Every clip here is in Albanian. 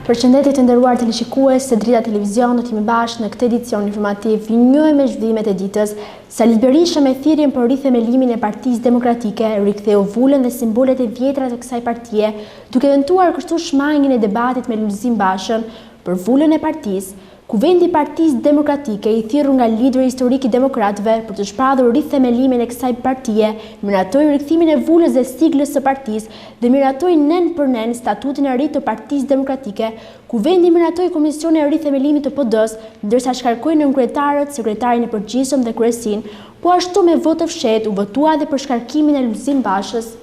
Përshëndetje të nderuar teleshikues të Drita Televizion, do t'jemi bashkë në këtë edicion informativ një me zhvillimet e ditës. Sali Berisha me thirrjen për rithemelimin e Partisë Demokratike riktheu vulën dhe simbolet e vjetra të kësaj partie, duke dëmtuar kështu shmangjen e debatit me Lulzim Bashën për vulën e partisë. Kuvendi i Partisë Demokratike i thirrur nga lideri historik i demokratëve për të shpallur rithemelimin e kësaj partie, miratoi rikthimin e vulës dhe siglës së partisë dhe miratoi nen për nen statutin e ri të Partisë Demokratike. Kuvendi miratoi komisionin e rithemelimit të PD-s, ndërsa shkarkoi nënkretarët, sekretarin e përgjithshëm dhe kryesin, po ashtu me votë të fshehtë u votua edhe për shkarkimin e Lulzim Bashës.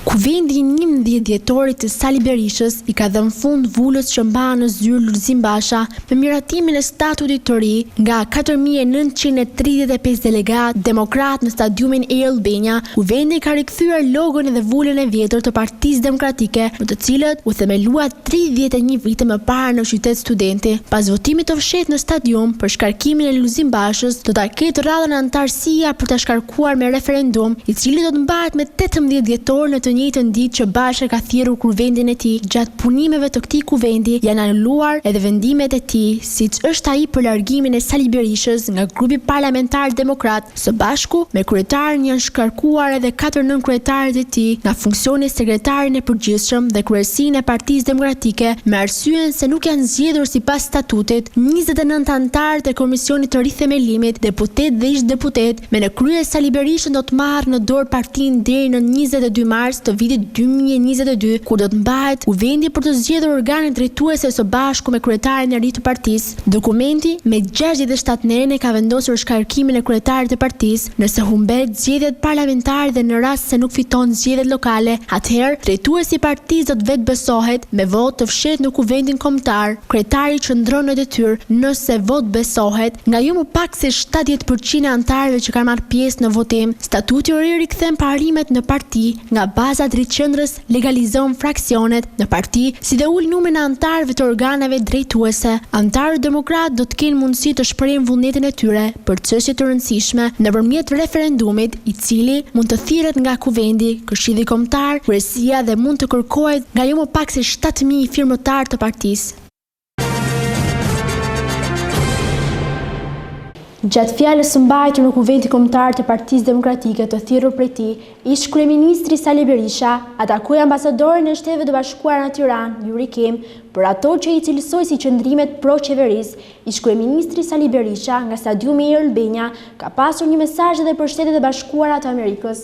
Kuvendi 11 dhjetorit të Sali Berishës i ka dhënë fund vulës që mba në zyrë Lulzim Basha me miratimin e statutit të ri nga 4.935 delegat demokrat në stadiumin e Albania. Kuvendi ka rikthyer logon dhe vulën e vjetër të Partisë Demokratike, në të cilët u themelua 31 vite më parë në qytet Studenti. Pas votimit të fshehtë në stadium për shkarkimin e Lulzim Bashës, do ta ketë radhën antarësia për ta shkarkuar me referendum, i cili do të mbahet me 18 dhjetor në të njëjtën ditë që Basha ka thirrur kuvendin e tij. Gjatë punimeve të këtij kuvendi janë anuluar edhe vendimet e tij, siç është ai për largimin e Sali Berishës nga grupi parlamentar demokrat. Së bashku me kryetarin janë shkarkuar edhe 4 nënkryetaret e tij nga funksioni sekretarin e përgjithshëm dhe kryesinë e Partisë Demokratike, me arsyeën se nuk janë zgjedhur sipas statutit 29 anëtarët e komisionit të rithemelimit, deputet dhe ish deputet, me në krye Sali Berishën do të marrë në dorë partinë deri në 22 mars të vitit 2022, kur do të mbahet kuvendi për të zgjedhur organet drejtuese së bashku me kryetarin e ri të partisë. Dokumenti me 67 nene ka vendosur shkarkimin e kryetarit të partisë nëse humbet zgjedhjet parlamentare dhe në rast se nuk fiton zgjedhjet lokale. Atëherë, drejtuesi i partisë do të vetë besohet me votë të fshehtë në kuvendin kombëtar. Kryetari qëndron në detyrë nëse votë besohet nga jo më pak se 70% e anëtarëve që kanë marrë pjesë në votim. Statuti i ri rikthen parimet në parti nga baza drejtqendrës, legalizon fraksionet në parti, si dhe ul numrin e anëtarëve të organeve drejtuese. Anëtarët demokrat do të kenë mundësi të shprehin vullnetin e tyre për çështje të rëndësishme nëpërmjet referendumit, i cili mund të thirret nga kuvendi, Këshilli Kombëtar, Kryesia dhe mund të kërkohet nga jo më pak se 7.000 firmëtar të partisë. Gjatë fjalës së mbajtur në Kuvendin Kombëtar të Partisë Demokratike të thirrur prej tij, ish kryeministri Sali Berisha atakoi ambasadorin e Shteteve të Bashkuara në Tiranë, Yuri Kim, për ato që i cilësoi si qëndrimet pro-qeverisë. Ish kryeministri Sali Berisha nga stadiumi i Albania ka pasur një mesazh edhe për Shtetet e Bashkuara të Amerikës.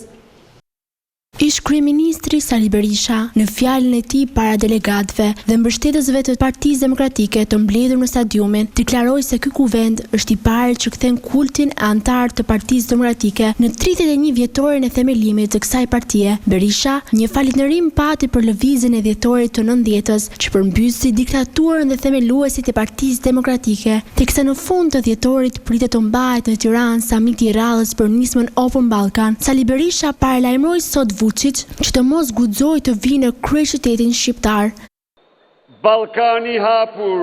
Ish kryeministri Sali Berisha në fjalën e tij para delegatëve dhe mbështetësve të Partisë Demokratike të mbledhur në stadiumin, deklaroi se ky kuvend është i parë që kthen kultin e anëtarëve të Partisë Demokratike në 31 vjetorin e themelimit të kësaj partie. Berisha një falënderim pati për lëvizjen e dhjetorit të 90-s që përmbysi diktaturën dhe themeluesit e Partisë Demokratike, teksa në fund të dhjetorit pritet të mbahet në Tiranë samiti i radhës për nismën Open Balkan. Sali Berisha paralajmëroi sot Vučić që të mos guxoj të vinë në kryeqytetin shqiptar. Ballkani hapur,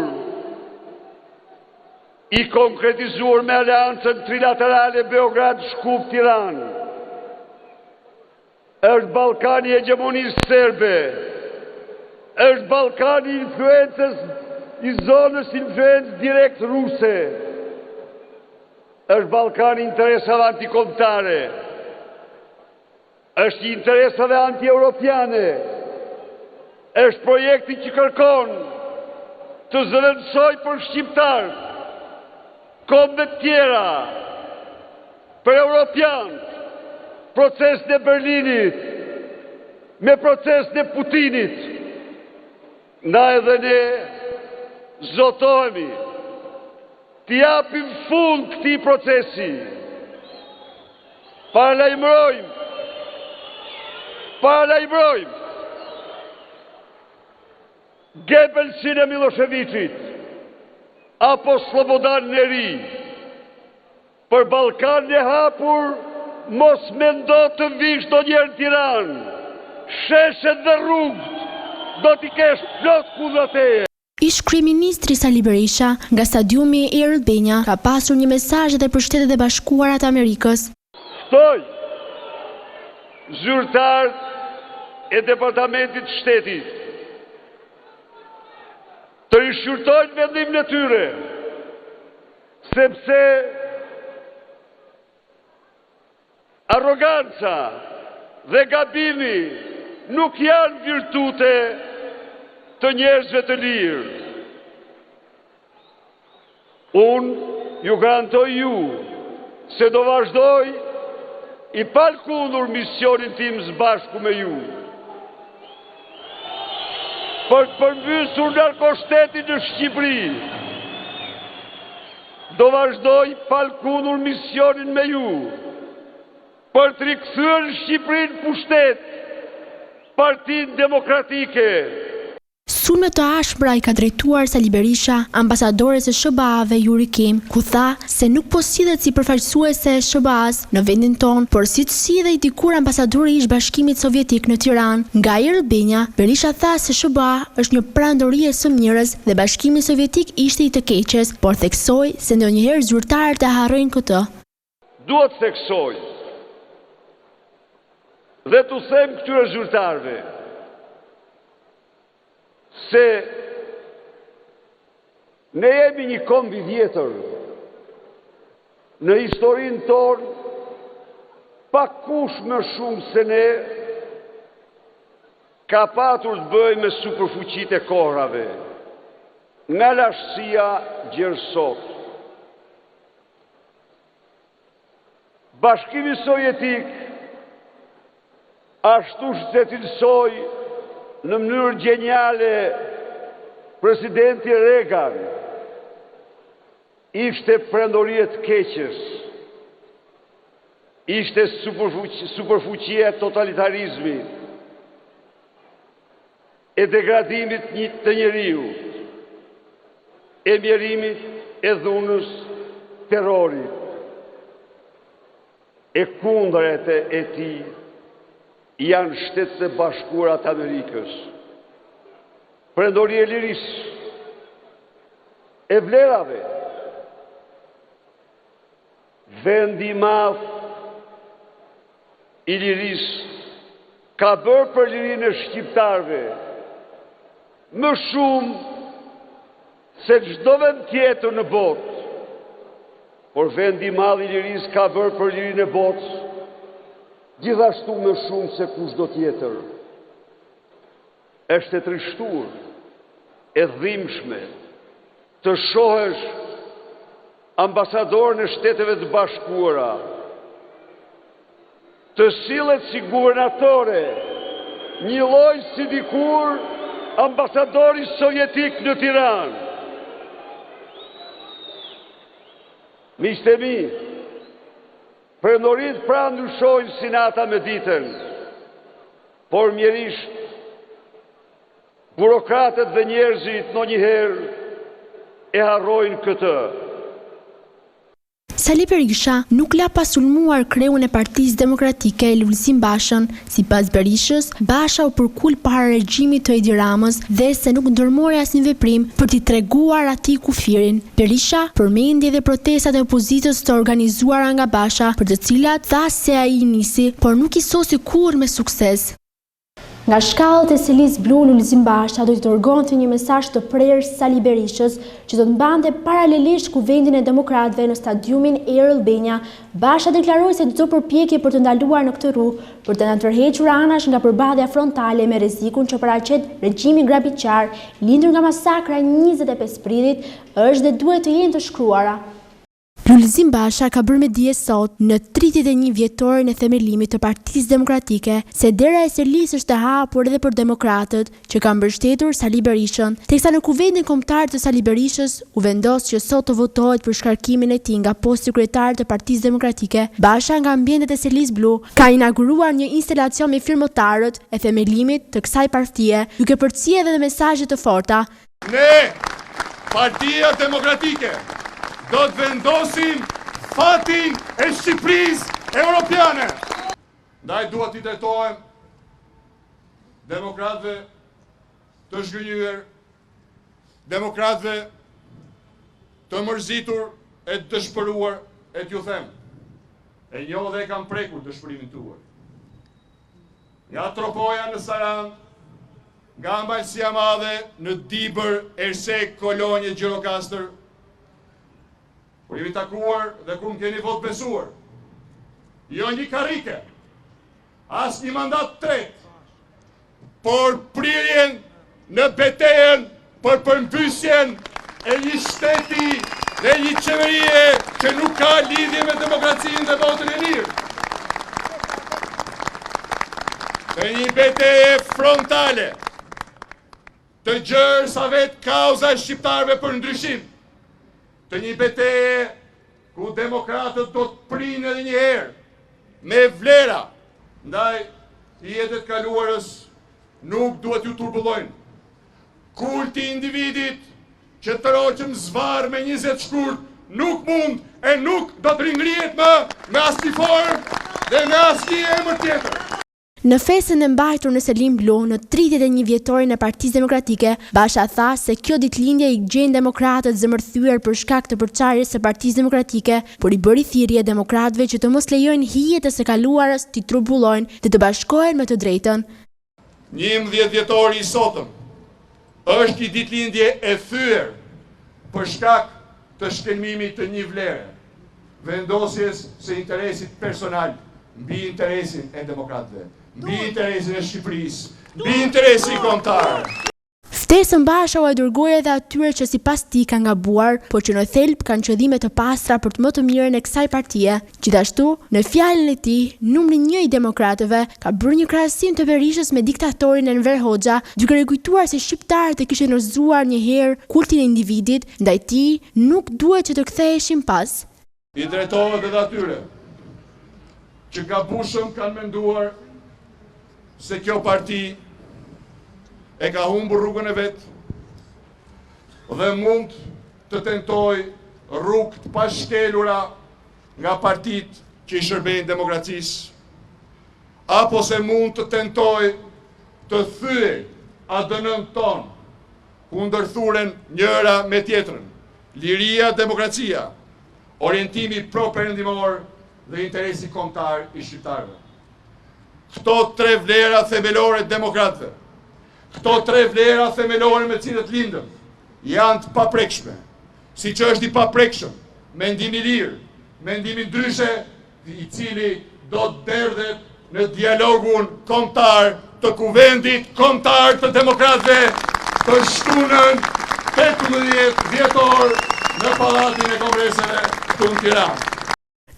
i konkretizuar me aleancën trilaterale Beograd-Shkup-Tiranë, është Ballkani e hegemonisë serbe, është Ballkani i influencës i zonës influencë direkt ruse, është Ballkani i interesave antikombëtare, është i interesave anti-europiane, është projekti që kërkon të zëvendësoj për shqiptarët, kombet tjera, për europianët, procesin e Berlinit, me procesin e Putinit. Na edhe ne zotohemi të japim fund këtij procesi. Paralajmërojmë Gebelsin e Miloševićit apo Slobodanin e ri. Për Ballkanin e hapur mos mendo të vish ndonjëherë në Tiranë. Sheshet dhe rrugët do t'i kesh plot kundërteje. Ish kryeministri Sali Berisha nga stadiumi i Albania ka pasur një mesazh edhe për Shtetet e Bashkuara të Amerikës. Ftoj zyrtarët e Departamentit të Shtetit të rishqyrtojnë vendimin e tyre, sepse arroganca dhe gabimi nuk janë virtute të njerëzve të lirë. Unë ju garantoj ju se do vazhdoj i palkundur misionin tim së bashku me ju për të përmbysur narkoshtetin në Shqipëri. Do vazhdoj palkundur misionin me ju për të rikthyer në Shqipërinë pushtet Partinë Demokratike. Sulme të ashpra i ka drejtuar Sali Berisha ambasadores e SBA-ve Yuri Kim, ku tha se nuk po sillet si përfaqësuese e SBA-s në vendin ton, por si të sidhej dikur ambasadori i Bashkimit Sovjetik në Tiranë. Nga Erlbenja, Berisha tha se SBA është një pranori e së mirës dhe Bashkimi Sovjetik ishte i të keqes, por theksoi se ndonjëherë zyrtarët e harrojnë këtë. Duhet theksoj dhe t'u them këtyre zyrtarëve se ne jemi një kombi vjetër në historinë tonë, pak kush më shumë se ne ka patur të bëjë me superfuqitë e kohrave, nga lashësia gjerësot. Bashkimi Sovjetik ashtu se cilësoi në mënyrë geniale presidenti Reagan, ishte prandoria e keqes, ishte superfuqia e totalitarizmit, e degradimit të njeriut, e mjerimit e dhunës, terrorit, e kundëret e tij janë Shtetet e Bashkuara të Amerikës. Prandoria e lirisë, e vlerave, vendi i madh i lirisë ka bërë për lirinë e shqiptarëve më shumë se çdo vend tjetër në botë, por vendi i madh i lirisë ka bërë për lirinë e botës gjithashtu më shumë se kushdo tjetër. Është e trishtuar, e dhimbshme të shohësh ambasadorën e Shteteve të Bashkuara të sillet si guvernatore, një lloj si dikur ambasadori sovjetik në Tiranë. Miqtë e mi, prandorit pra ndryshojnë si nata me ditën, por mjerisht burokratët dhe njerëzit ndonjëherë e harrojnë këtë. Sali Berisha nuk la pa sulmuar kreun e Partisë Demokratike Lulzim Bashën. Sipas Berishës, Basha u përkul para regjimit të Edi Ramës dhe se nuk ndërmori asnjë veprim për t'i treguar atij kufirin. Berisha përmendi edhe protestat e opozitës të organizuara nga Basha, për të cilat tha se ai nisi, por nuk i sosi kurrë me sukses. Nga shkallët e Selis Blu, Lulzim Basha do t'i dërgonte një mesazh të prerë Sali Berishës, që do të mbante paralelisht kuvendin e demokratëve në stadiumin Erlbenja. Basha deklaroi se çdo përpjekje për të ndaluar në këtë rrugë për të ndërhequr anash nga përballja frontale me rrezikun që paraqet regjimi grabiqar, lindur nga masakra e 25 prillit, është dhe duhet të jenë të shkruara. Lulzim Basha ka bërë me dije sot në 31 vjetorin e themelimit të Partisë Demokratike se dera e Selis është e hapur edhe për demokratët që kanë mbështetur Sali Berishën, teksa në kuvendin kombëtar të Sali Berishës u vendos që sot të votohet për shkarkimin e tij nga posti kryetar të Partisë Demokratike. Basha nga ambientet e Selis Blu ka inauguruar një instalacion me firmotarët e themelimit të kësaj partie, duke përcjellë edhe mesazhe të forta. Ne, Partia Demokratike, do të vendosim fatin e Shqipërisë Europiane. Ndaj duhet t'i drejtohem demokratëve të zhgënjur, demokratëve të mërzitur e të dëshpëruar, e t'ju them, e njoh dhe e kam prekur dëshpërimin tuaj. Nga Tropoja në Saran, nga Ambalsia Madhe në Dibër, Ersek, Kolonje, Gjirokastër, kur jemi takuar dhe kur më keni vot besuar. Jo një karike, as një mandat tret, por prirjen në betejën për përmbysjen e një shteti dhe një qeverie që nuk ka lidhje me demokracinë dhe votën e lirë. Dhe një beteje frontale, të gjërë sa vetë kauza e shqiptarëve për ndryshim, të një beteje ku demokratët do të prinë edhe një herë, me vlera, ndaj jetët kaluarës nuk duhet ju turbullojnë. Kulti i individit që të roqëm zvarë me 20 shkurt nuk mund e nuk do të ringrihet më me asnjë formë dhe me asnjë emër tjetër. Në festën e mbajtur në Selim Blu në 31 vjetorin e Partisë Demokratike, Basha tha se kjo ditëlindje i gjen demokratët zemërthyer për shkak të përçarjes së Partisë Demokratike, por i bëri thirrje demokratëve që të mos lejojnë hijet e së kaluarës t'i turbullojnë dhe të bashkohen me të drejtën. 11 vjetori i sotëm është i ditëlindje e thyer për shkak të shkelmimit të një vlere, vendosjes së interesit personal mbi interesin e demokratëve, mbi interesin e Shqipërisë, mbi interesin kombëtar. Ftesën Basha u e dërgoi edhe atyre që sipas tij kanë gabuar, por që në thelb kanë qëllime të pastra për të më të mirën e kësaj partie. Gjithashtu, në fjalën e tij, numri 1 i demokratëve ka bërë një krahasim të Berishës me diktatorin Enver Hoxha, duke kujtuar se shqiptarët e kishin rrëzuar një herë kultin e individit, ndaj tij nuk duhet që të ktheheshin pas. I drejtohet edhe atyre që gabushëm kanë menduar se kjo parti e ka humbur rrugën e vetë dhe mund të tentoj rrugë të pashkelura nga partit që i shërbejnë demokracisë, apo se mund të tentoj të thyej ADN-n ton, ku ndërthuren njëra me tjetrën, liria, demokracia, orientimi pro-perëndimor dhe interesi kombëtar i shqiptarëve. Këto 3 vlera themelore demokratëve, këto 3 vlera themelore me cilët lindëm, janë të paprekshme, si që është i paprekshëm, mendimi lirë, mendimi ndryshe, i cili do të derdhet në dialogun kombëtar të kuvendit kombëtar të demokratëve të shtunën 18 vjetor në Pallatin e Kongreseve të Tiranë.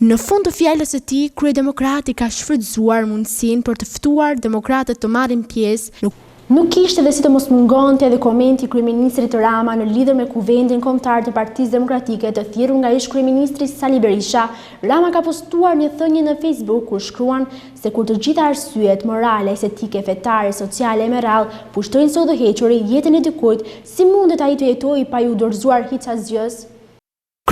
Në fund të fjalës së tij, kryedemokrati ka shfrytzuar mundësinë për të ftuar demokratët të marrin pjesë. Nuk kishte dhe si të mos mungonte edhe komenti i kryeministrit Rama në lidhje me kuvendin kombëtar të Partisë Demokratike të thirrur nga ish-kryeministri Sali Berisha. Rama ka postuar një thënie në Facebook ku shkruan se kur të gjitha arsyet morale, estetike, fetare, sociale e merrall pushtojnë së udhëhequri jetën e dikujt, si mundet ai të jetojë pa ju dorëzuar hiç asgjës?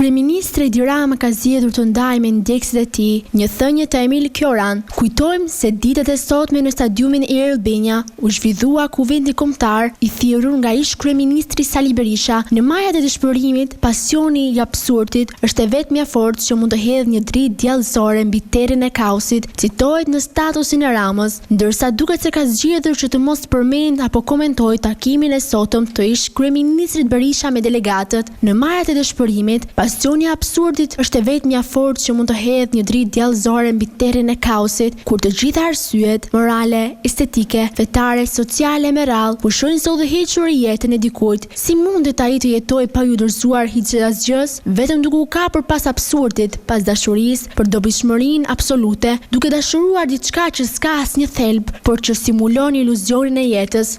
Kryeministri Edi Rama ka zgjedhur të ndajë me ndjekësit e tij një thënie të Emil Kjoran. Kujtojmë se ditët e sotme në stadiumin Air Albania u zhvillua kuvendi kombëtar i thirrur nga ish-kryeministri Sali Berisha. Në majat e dëshpërimit, pasioni i absurdit është e vetmja forcë që mund të hedhë një dritë djallësore mbi terrin e kaosit, citohet në statusin e Ramës, ndërsa duket se ka zgjedhur që të mos përmend apo komentoj takimin e sotëm të ish-kryeministrit Berisha me delegatët. Në majat e dëshpërimit, pasioni i absurdit është e vetmja forcë që mund të hedhë një dritë djallësore mbi terrin e kaosit, kur të gjitha arsyet morale, estetike, fetare, sociale e merrall pushojnë së udhëhequr jetën e dikujt. Si mundet ai të jetojë pa ju dorëzuar hiç asgjës, vetëm duke u kapur pas absurdit, pas dashurisë për dobishmërinë absolute, duke dashuruar diçka që s'ka asnjë thelb, por që simulon iluzionin e jetës.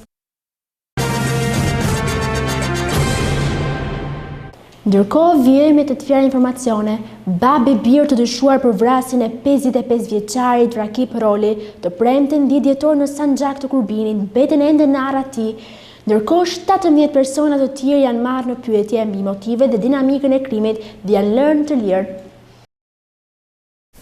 Ndërkohë, vijemi me të tjera informacione. Babë e birë të dyshuar për vrasjen e 55 vjeçarit Rakip Roli, të premten 10 dhjetor në Sanxhak të Kurbinit, mbeten ende në arra e tij. Ndërkohë, 17 persona të tjerë janë marrë në pyetje mbi motivet dhe dinamikën e krimit dhe janë lënë të lirë.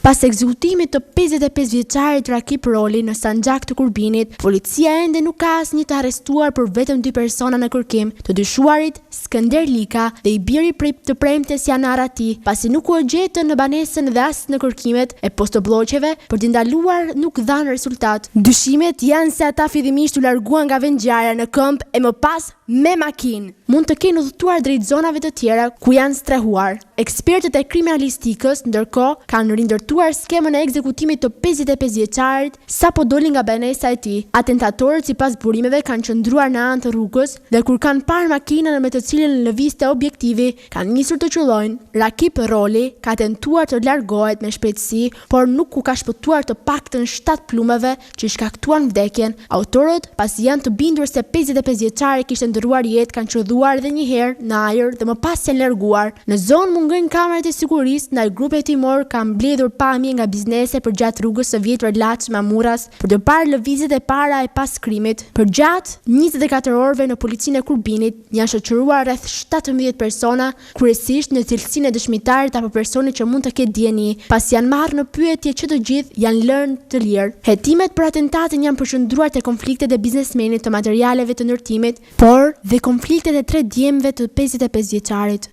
Pas ekzekutimit të 55 vjeçarit Rakip Roli në Sanxhak të Kurbinit, policia ende nuk ka asnjë të arrestuar për vetëm 2 persona në kërkim, të dyshuarit Skënder Lika dhe i biri të premtes Janar Ati, pasi nuk u gjetën në banesën dhe as në kërkimet e postobllogqeve për t'i ndaluar nuk dhanë rezultat. Dyshimet janë se ata fillimisht u larguan nga vendngjarja në këmbë e më pas me makinë. Mund të kenë udhëtuar drejt zonave të tjera ku janë strehuar. Ekspertët e kriminalistikës ndërkohë kanë rindërtuar skemën e ekzekutimit të 55 vjeçarit sapo doli nga banesa e tij. Atentatorët sipas burimeve kanë qëndruar në anë të rrugës dhe kur kanë parë makinën me të cilën lëvizte objektivi, kanë nisur të qullojnë. Rakip Roli ka tentuar të largohet me shpejtësi, por nuk u ka shpëtuar të paktën 7 plumeve që shkaktuan vdekjen. Autorët, pasi janë të bindur se 55 vjeçari kishte ndërruar jetë, kanë çudhuar edhe një herë në ajër dhe më pas janë larguar. Në zonë mungojnë kamerat e sigurisë, ndaj grupe timor ka mbledhur pamje nga biznese përgjatë rrugës së vjetër Laç Mamuras për të parë lëvizjet e para e pas krimit. Përgjatë 24 orëve në policinë e Kurbinit janë shoqëruar rreth 17 persona, kryesisht në cilësinë e dëshmitarit apo personit që mund të ketë dieni, pasi janë marrë në pyetje që të gjithë janë lënë të lirë. Hetimet për atentatin janë përqendruar te konfliktet e biznesmenit të materialeve të ndërtimit, por dhe konfliktet e 3 djemve të 55 vjeçarit.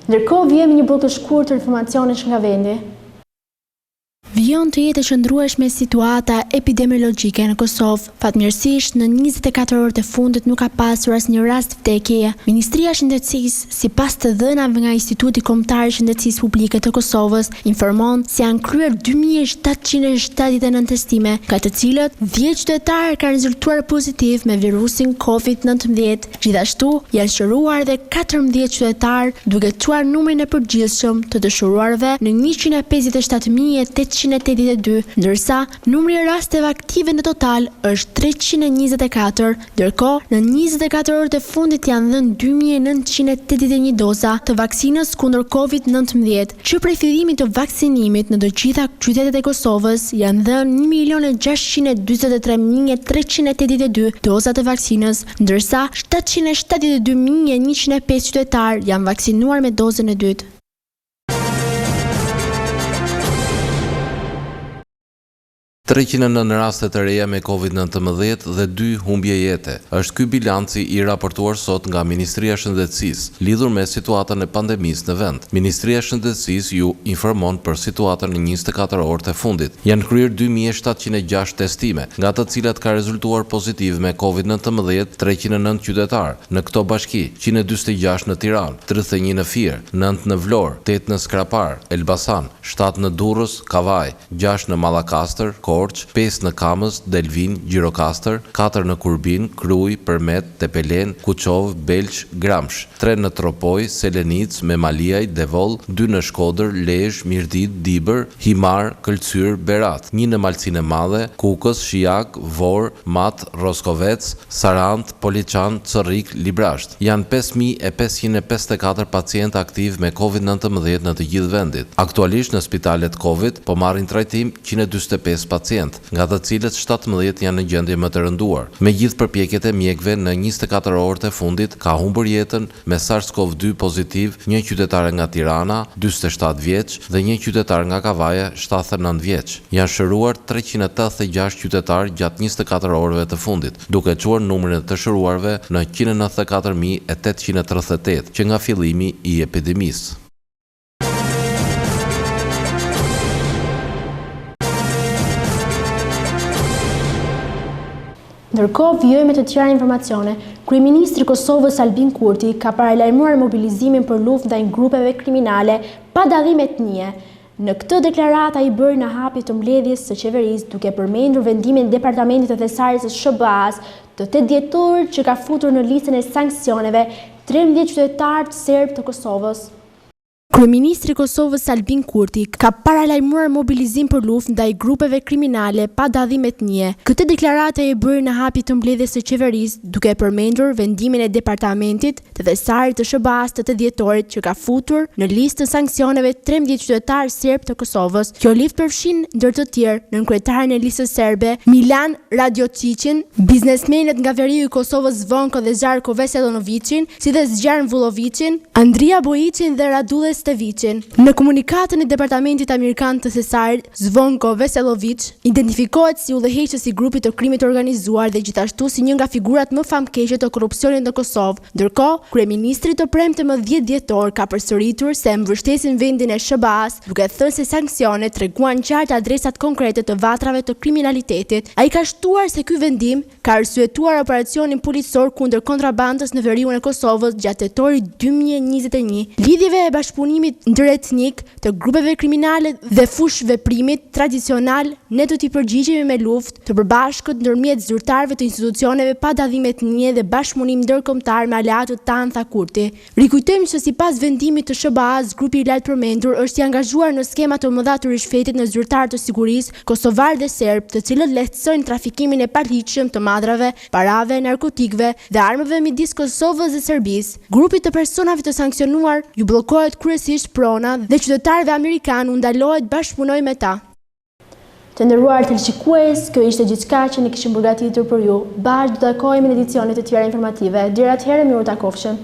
Ndërkohë vjen një blok të shkurtër informacionesh nga vendi. Vijon të jetë e qëndrueshme situata epidemiologjike në Kosovë. Fatmirësisht, në 24 orët e fundit nuk ka pasur asnjë rast vdekjeje. Ministria e Shëndetësisë, sipas të dhënave nga Instituti Kombëtar i Shëndetësisë Publike të Kosovës, informon se janë kryer 2779 testime, nga të cilët 10 qytetarë kanë rezultuar pozitiv me virusin COVID-19. Gjithashtu, janë shëruar edhe 14 qytetarë, duke çuar numrin e përgjithshëm të dëshuruarve në 157.882, ndërsa numri i rasteve aktive në total është 324, ndërkohë në 24 orët e fundit janë dhënë 2981 doza të vaksinës kundër COVID-19, që prej fillimit të vaksinimit në të gjitha qytetet e Kosovës janë dhënë 1.643.382 doza të vaksinës, ndërsa 772.105 qytetarë janë vaksinuar me dozën e dytë. në raste të reja me COVID-19 dhe 2 humbje jete. Është ky bilanci i raportuar sot nga Ministria e Shëndetësisë lidhur me situatën e pandemisë në vend. Ministria e Shëndetësisë ju informon për situatën në 24 orët e fundit. Janë kryer 2706 testime, nga të cilat ka rezultuar pozitiv me COVID-19 309 qytetarë. Në këto bashki, 146 në Tiranë, 31 në Fier, 9 në Vlorë, 8 në Skrapar, Elbasan, 7 në Durrës, Kavaj, 6 në Mallakastër, Korç, 5 në Kamës, Delvin, Gjirokastër, 4 në Kurbin, Kruj, Përmet, Tepelen, Kuçov, Belç, Gramsh, 3 në Tropoj, Selenic, Memaliaj, Devoll, 2 në Shkodër, Lezhë, Mirdit, Dibër, Himar, Këlqyr, Berat, 1 në Malcinë e Madhe, Kukës, Shijak, Vor, Mat, Roskovec, Sarand, Poliçan, Çorrik, Librasht. Janë 5554 pacientë aktiv me COVID-19 në të gjithë vendit. Aktualisht në spitalet COVID po marrin trajtim 145 pacientë, nga të cilët 17 janë në gjendje më të rënduar. Me gjithë përpjekjet e mjekëve në 24 orët e fundit ka humbur jetën me SARS-CoV-2 pozitiv një qytetare nga Tirana, 47 vjeç, dhe një qytetar nga Kavaja, 79 vjeç. Janë shëruar 386 qytetarë gjatë 24 orëve të fundit, duke çuar numrin e të shëruarve në 194.838 që nga fillimi i epidemisë. Ndërkohë, vijojmë të tjera informacione. Kryeministri i Kosovës Albin Kurti ka paralajmëruar mobilizimin për luftë ndaj grupeve kriminale pa dallim etnie. Në këtë deklaratë ai bëri në hapje të mbledhjes së qeverisë, duke përmendur vendimin e Departamentit të Thesaris së SBA-s të 8 dhjetorit që ka futur në listën e sanksioneve 13 qytetarë serb të Kosovës. Kryeministri i Kosovës Albin Kurti ka paralajmëruar mobilizim për luftë ndaj grupeve kriminale pa dallim etnie. Këtë deklaratë e bëri në hapje të mbledhjes së qeverisë, duke përmendur vendimin e Departamentit të Thesarit të SBA-s të 8 dhjetorit që ka futur në listën e sanksioneve 13 qytetarë serb të Kosovës. Kjo listë përfshin ndër të tjerë nënkryetarin e listës serbe Milan Radiocicin, biznesmenët nga veriu i Kosovës Zvonko dhe Žarko Veselonovicin, si dhe Zgjarn Vullovicin, Andria Boicin dhe Radulles Milosevicin. Në komunikatën e Departamentit Amerikan të Thesarit, Zvonko Veselovic identifikohet si udhëheqës i grupit të krimit të organizuar dhe gjithashtu si një nga figurat më famkeqe të korrupsionit në Kosovë. Ndërkohë, kryeministri të premte më 10 dhjetor ka përsëritur se mbështesin vendin e SBA-s, duke thënë se sanksionet treguan qartë adresat konkrete të vatrave të kriminalitetit. Ai ka shtuar se ky vendim ka arsyetuar operacionin policor kundër kontrabandës në veriun e Kosovës gjatë tetorit 2021, lidhjeve e bashkëpunimit ndëretnik të grupeve kriminale dhe fush veprimit tradicional, ne do t'i përgjigjemi me luftë të përbashkët ndërmjet zyrtarëve të institucioneve pa dallim etnie dhe bashkëpunim ndërkombëtar me aleatët tanë, tha Kurti. Rikujtojmë që sipas vendimit të SBA-s, grupi i lart përmendur është i angazhuar në skema të mëdha të rishfetit në zyrtarë të sigurisë kosovar dhe serb, të cilët lehtësojnë trafikimin e paligjshëm të madrave, parave, narkotikëve dhe armëve midis Kosovës dhe Serbisë. Grupi të personave të sanksionuar ju bllokohet kryesisht prona dhe qytetarëve amerikanë u ndalohet bashkëpunojnë me ta. Të nderuar televizionistë, kjo ishte gjithçka që ne kishim përgatitur për ju. Bashkë do të takohemi në edicionet e tjera informative. Deri atëherë, miru takofshëm.